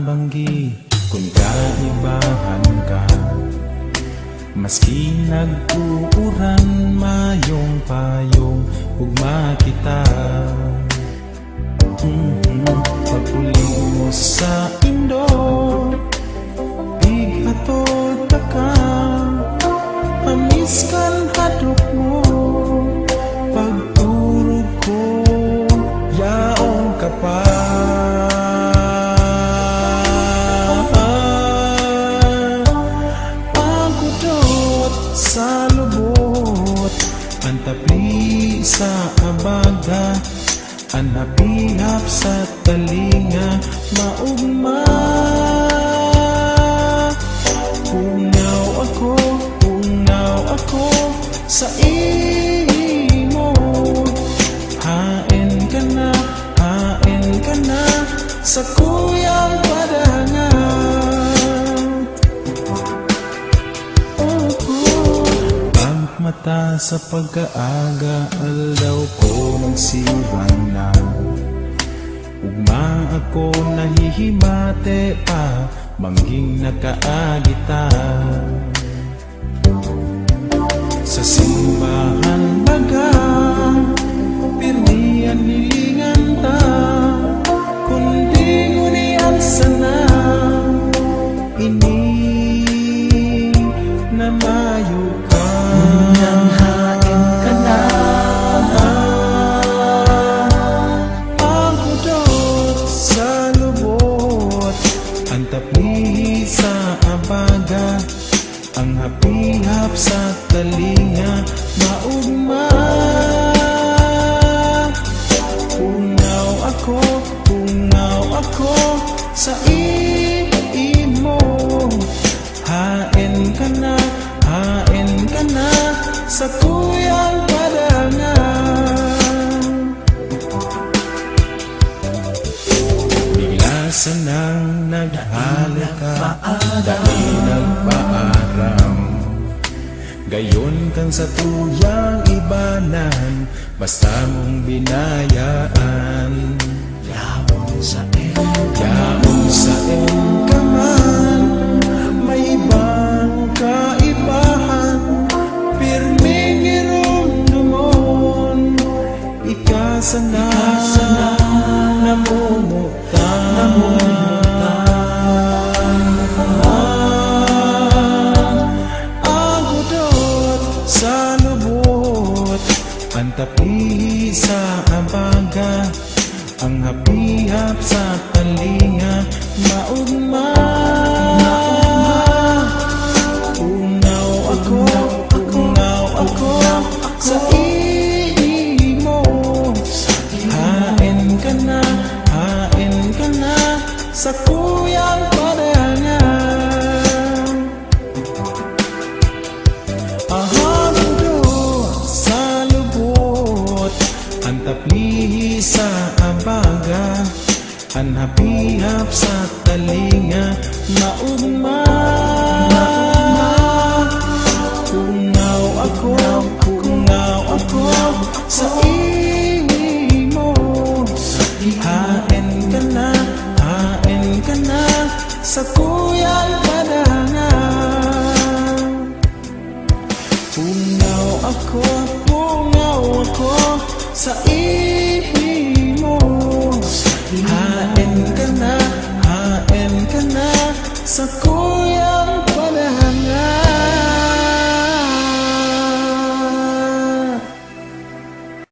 banggi kung kaibahan ka. Maski nag-uuran mayong payong ugma kita. Pag-uli mo sa indo, bighatod ka ka, amis kan hadok mo. Pagturog ko, yaong ka pa. Pagkudot sa lubot, ang tapi sa abaga, ang napihap sa talinga, maugma. Pungaw ako sa imo. Hain ka na sa kuyang padangan. Pagmata sa pagkaaga, aldaw ko nagsirang na. Ugma ako nahihimate pa, mangging nakaagita. Sa simbahan baga, pirmihan nilingan ta, kundi ngunian sana. Ini na mayo ka, nang hain ka na. Pagkudot sa lubot, ang tapli sa abaga, ang hapihap sa talinga, maugma. Pungaw ako sa imo. Hain ka na sa kuyang padangan. Bigla sanang naghalika, dahil nagpaaram. Gayon kang sa tuyang ibanan, basta mong binayaan. Yaong sa ka man, may ibang kaibahan, pirming irumdumon, ikasana namumutan. Sa lubot, ang tapi sa abaga, ang hapihap sa talinga, maugma. Pungaw ako sa imo. Hain ka na sa kuyang padangan. Sa lubot, ang tapli sa abaga, ang hapihap sa talinga, maugma. Pungaw ako sa imo. Hain ka na sa kuyang padangan. Pungaw ako sa imo. Hain ka na sa kuyang